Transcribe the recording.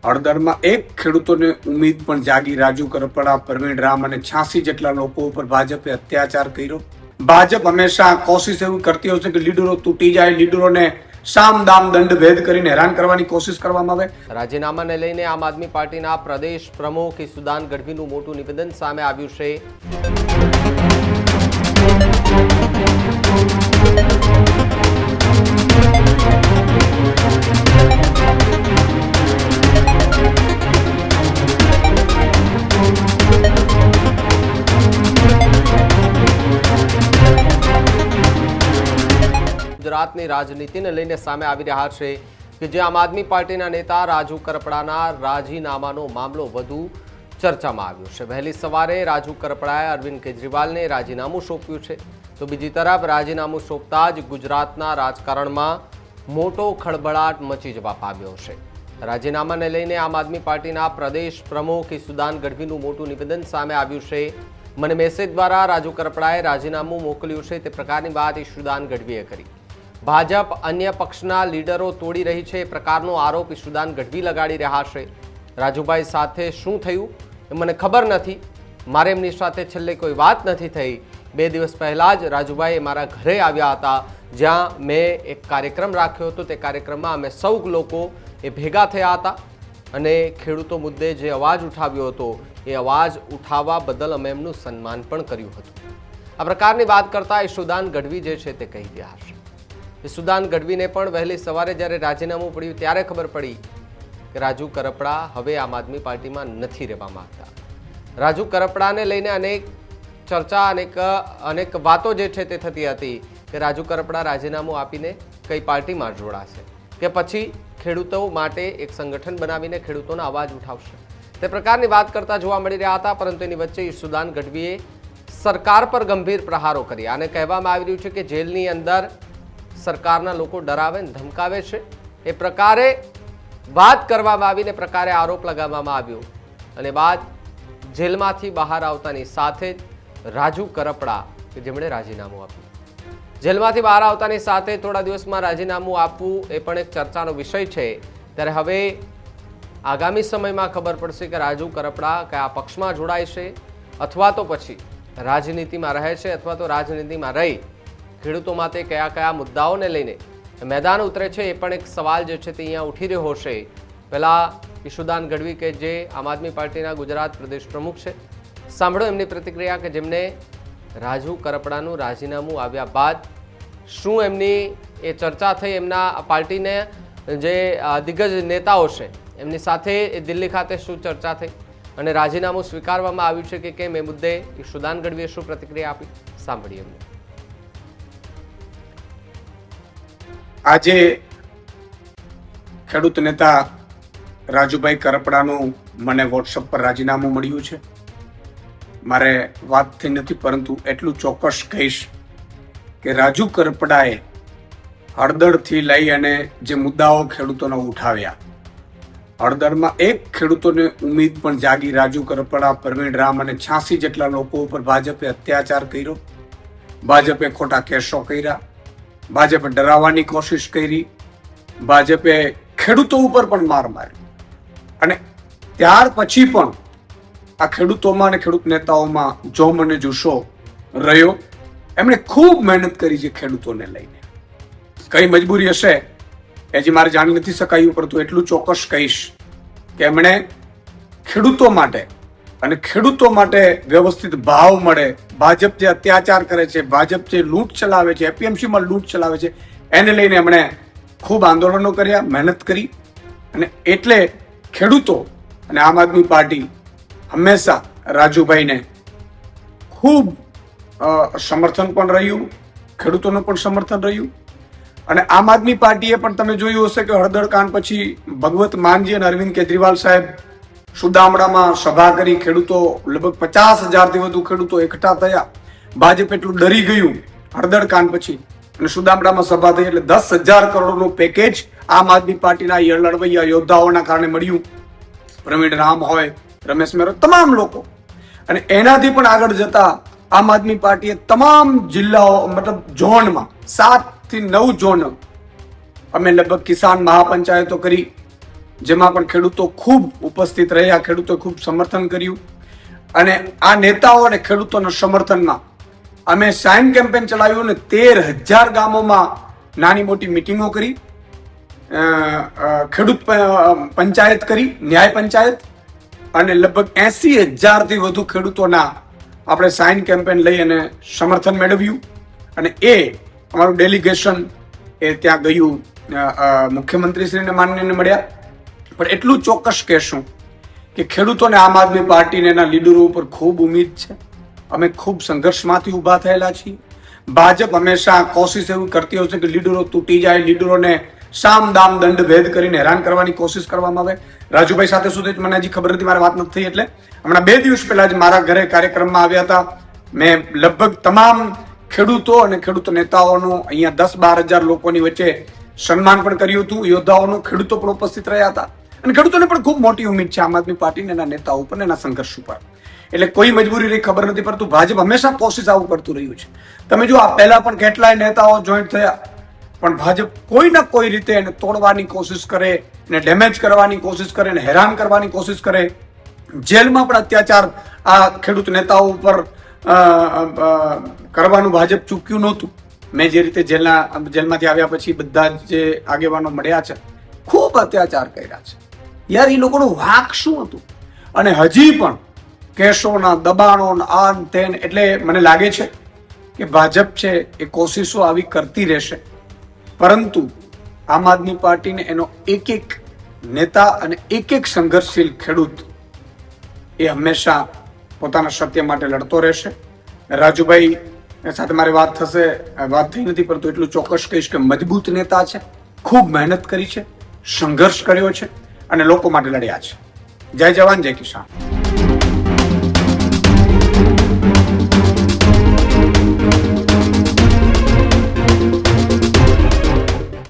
હળદરમાં એક ખેડૂતોને ઉમ્મીદ પણ જાગી. રાજુ કરપડા, પ્રવીણ રામ અને 86 જેટલા લોકો ઉપર ભાજપે અત્યાચાર કર્યો. ભાજપ હંમેશા કોશિશ એવી કરતી હોય છે કે લીડરો તૂટી જાય, લીડરોને સામ દામ દંડ ભેદ કરીને હેરાન કરવાની કોશિશ કરવામાં આવે. રાજીનામાને લઈને આમ આદમી પાર્ટીના પ્રદેશ પ્રમુખ ઈસુદાન ગઢવીનું મોટું નિવેદન સામે આવ્યું છે. ગુજરાતની રાજનીતિને લઈને સામે આવી રહ્યા છે કે જે આમ આદમી પાર્ટીના નેતા રાજુ કરપડાના રાજીનામાનો મામલો વધુ ચર્ચામાં આવ્યો છે. વહેલી સવારે રાજુ કરપડાએ અરવિંદ કેજરીવાલને રાજીનામું સોંપ્યું છે, તો બીજી તરફ રાજીનામું સોંપતા જ ગુજરાતના રાજકારણમાં મોટો ખળભળાટ મચી જવા પામ્યો છે. રાજીનામાને લઈને આમ આદમી પાર્ટીના પ્રદેશ પ્રમુખ ઈસુદાન ગઢવીનું મોટું નિવેદન સામે આવ્યું છે. મને મેસેજ દ્વારા રાજુ કરપડાએ રાજીનામું મોકલ્યું છે તે પ્રકારની વાત ઈસુદાન ગઢવીએ કરી. ભાજપ અન્ય પક્ષના લીડરો તોડી રહી છે એ પ્રકારનો આરોપ ઈસુદાન ગઢવી લગાડી રહ્યા છે. રાજુભાઈ સાથે શું થયું એ મને ખબર નથી, મારે એમની સાથે છેલ્લે કોઈ વાત નથી થઈ. 2 દિવસ પહેલાં જ રાજુભાઈ મારા ઘરે આવ્યા હતા, જ્યાં મેં એક કાર્યક્રમ રાખ્યો હતો. તે કાર્યક્રમમાં અમે સૌ લોકો એ ભેગા થયા હતા અને ખેડૂતો મુદ્દે જે અવાજ ઉઠાવ્યો હતો એ અવાજ ઉઠાવવા બદલ અમે એમનું સન્માન પણ કર્યું હતું. આ પ્રકારની વાત કરતા ઈસુદાન ગઢવી જે છે તે કહી રહ્યા છે. ઈસુદાન ગઢવીને પણ વહેલી સવારે જ્યારે રાજીનામું પડ્યું ત્યારે ખબર પડી કે રાજુ કરપડા હવે આમ આદમી પાર્ટીમાં નથી રહેવા માંગતા. રાજુ કરપડાને લઈને અનેક ચર્ચા, અનેક વાતો જે છે તે થતી હતી કે રાજુ કરપડા રાજીનામું આપીને કઈ પાર્ટીમાં જોડાશે કે પછી ખેડૂતો માટે એક સંગઠન બનાવીને ખેડૂતોનો અવાજ ઉઠાવશે. તે પ્રકારની વાત કરતા જોવા મળી રહ્યા હતા. પરંતુ એની વચ્ચે ઈસુદાન ગઢવીએ સરકાર પર ગંભીર પ્રહારો કર્યા અને કહેવામાં આવી રહ્યું છે કે જેલની અંદર સરકારના લોકો ડરાવે ને ધમકાવે છે એ પ્રકારે વાત કરવામાં આવીને પ્રકારે આરોપ લગાવવામાં આવ્યો. અને બાદ જેલમાંથી બહાર આવતાની સાથે જ રાજુ કરપડા કે જેમણે રાજીનામું આપ્યું, જેલમાંથી બહાર આવતાની સાથે થોડા દિવસમાં રાજીનામું આપવું એ પણ એક ચર્ચાનો વિષય છે. ત્યારે હવે આગામી સમયમાં ખબર પડશે કે રાજુ કરપડા કયા પક્ષમાં જોડાય છે અથવા તો પછી રાજનીતિમાં રહે છે અથવા તો રાજનીતિમાં રહી ખેડૂતો માટે કયા કયા મુદ્દાઓને લઈને મેદાન ઉતરે છે એ પણ એક સવાલ જે છે તે અહીંયા ઉઠી રહ્યો છે. પહેલાં ઈસુદાન ગઢવી કે જે આમ આદમી પાર્ટીના ગુજરાત પ્રદેશ પ્રમુખ છે, સાંભળો એમની પ્રતિક્રિયા કે જેમને રાજુ કરપડાનું રાજીનામું આવ્યા બાદ શું એમની એ ચર્ચા થઈ, એમના પાર્ટીને જે દિગ્ગજ નેતાઓ છે એમની સાથે દિલ્હી ખાતે શું ચર્ચા થઈ અને રાજીનામું સ્વીકારવામાં આવ્યું છે કે કેમ, એ મુદ્દે ઈસુદાન ગઢવીએ શું પ્રતિક્રિયા આપી, સાંભળીએ એમને. આજે ખેડૂત નેતા રાજુભાઈ કરપડાનું મને વોટ્સઅપ પર રાજીનામું મળ્યું છે. મારે વાત થઈ નથી, પરંતુ એટલું ચોક્કસ કહીશ કે રાજુ કરપડાએ હળદરથી લઈ અને જે મુદ્દાઓ ખેડૂતોને ઉઠાવ્યા, હળદરમાં એક ખેડૂતોને ઉમ્મીદ પણ જાગી. રાજુ કરપડા, પ્રવીણ રામ અને 86 જેટલા લોકો ઉપર ભાજપે અત્યાચાર કર્યો, ભાજપે ખોટા કેસો કર્યા, ભાજપે ડરાવવાની કોશિશ કરી, ભાજપે ખેડૂતો ઉપર પણ માર માર્યો. અને ત્યાર પછી પણ આ ખેડૂતોમાં અને ખેડૂત નેતાઓમાં જોમ અને જુસ્સો રહ્યો. એમણે ખૂબ મહેનત કરી છે ખેડૂતોને લઈને. કઈ મજબૂરી હશે એ હજી મારે જાણી નથી શકાયું, પરંતુ એટલું ચોક્કસ કહીશ કે એમણે ખેડૂતો માટે અને ખેડૂતો માટે વ્યવસ્થિત ભાવ મળે, ભાજપ જે અત્યાચાર કરે છે, ભાજપ જે લૂંટ ચલાવે છે, એપીએમસીમાં લૂંટ ચલાવે છે, એને લઈને એમણે ખૂબ આંદોલનો કર્યા, મહેનત કરી. અને એટલે ખેડૂતો અને આમ આદમી પાર્ટી હંમેશા રાજુભાઈને ખૂબ સમર્થન પણ રહ્યું, ખેડૂતોનું પણ સમર્થન રહ્યું. અને આમ આદમી પાર્ટીએ પણ તમે જોયું હશે કે હળદર કાંડ પછી ભગવત માનજી અને અરવિંદ કેજરીવાલ સાહેબ સુદામડામાં સભા કરી. ખેડૂતો લગભગ 50,000થી વધુ ખેડૂતો એકઠા થયા. ભાજપ એટલું ડરી ગયું હળદર કાંડ પછી અને સુદામડામાં સભા થઈ એટલે 10,000 કરોડનું પેકેજ આમ આદમી પાર્ટીના લડવૈયા યોદ્ધાઓના કારણે મળ્યું. પ્રવીણ રામ હોય, રમેશ મેરો, તમામ લોકો. અને એનાથી પણ આગળ જતા આમ આદમી પાર્ટીએ તમામ જિલ્લાઓ મતલબ ઝોનમાં 7 થી 9 ઝોન અમે લગભગ કિસાન મહાપંચાયતો કરી, જેમાં પણ ખેડૂતો ખૂબ ઉપસ્થિત રહ્યા, ખેડૂતોએ ખૂબ સમર્થન કર્યું. અને આ નેતાઓ અને ખેડૂતોના સમર્થનમાં અમે સાઇન કેમ્પેન ચલાવ્યું અને 13,000 ગામોમાં નાની મોટી મિટિંગો કરી, ખેડૂત પંચાયત કરી, ન્યાય પંચાયત, અને લગભગ 80,000 થી વધુ ખેડૂતોના આપણે સાઇન કેમ્પેન લઈ અને સમર્થન મેળવ્યું. અને એ અમારું ડેલિગેશન એ ત્યાં ગયું, મુખ્યમંત્રીશ્રીને માનનીયને મળ્યા. પણ એટલું ચોક્કસ કહેશું કે ખેડૂતોને આમ આદમી પાર્ટીને એના લીડરો ઉપર ખૂબ ઉમ્મીદ છે. અમે ખૂબ સંઘર્ષમાંથી ઊભા થયેલા છીએ. ભાજપ હંમેશા કોશિશ એવી કરતી હોય છે કે લીડરો તૂટી જાય, લીડરોને સામ દામ દંડ ભેદ કરીને હેરાન કરવાની કોશિશ કરવામાં આવે. રાજુભાઈ સાથે સુધી મને હજી ખબર નથી, મારે વાત નથી થઈ. એટલે હમણાં 2 દિવસ પહેલા જ મારા ઘરે કાર્યક્રમમાં આવ્યા હતા. મેં લગભગ તમામ ખેડૂતો અને ખેડૂત નેતાઓનું અહીંયા 10-12 હજાર લોકોની વચ્ચે સન્માન પણ કર્યું હતું. યોદ્ધાઓનું, ખેડૂતો પણ ઉપસ્થિત રહ્યા હતા. અને ખેડૂતોને પણ ખૂબ મોટી ઉમ્મીદ છે આમ આદમી પાર્ટીને એના નેતાઓ ઉપર, એના સંઘર્ષ ઉપર. એટલે કોઈ મજબૂરી રહી ખબર નથી, પરંતુ ભાજપ હંમેશા કોશિશ આવું કરતું રહ્યું છે. તમે જો આ પહેલા પણ કેટલાય નેતાઓ જોઈન્ટ થયા, પણ ભાજપ કોઈ ના કોઈ રીતે એને તોડવાની કોશિશ કરે, એને ડેમેજ કરવાની કોશિશ કરે, એને હેરાન કરવાની કોશિશ કરે. જેલમાં પણ અત્યાચાર આ ખેડૂત નેતાઓ ઉપર કરવાનું ભાજપ ચૂક્યું નહોતું. મેં જે રીતે જેલમાંથી આવ્યા પછી બધા જે આગેવાનો મળ્યા છે, ખૂબ અત્યાચાર કર્યા છે. યાર, એ લોકોનું વાંક શું હતું? અને હજી પણ કેસોના દબાણો આન તેન. એટલે મને લાગે છે કે ભાજપ છે એ કોશિશો આવી કરતી રહેશે, પરંતુ આમ આદમી પાર્ટીને એનો એક એક નેતા અને એક એક સંઘર્ષશીલ ખેડૂત એ હંમેશા પોતાના સત્ય માટે લડતો રહેશે. રાજુભાઈ સાથે મારી વાત થઈ નથી, પરંતુ એટલું ચોક્કસ કહીશ કે મજબૂત નેતા છે, ખૂબ મહેનત કરી છે, સંઘર્ષ કર્યો છે અને લોકો માટે લડ્યા છે. જય જવાન, જય કિસાન.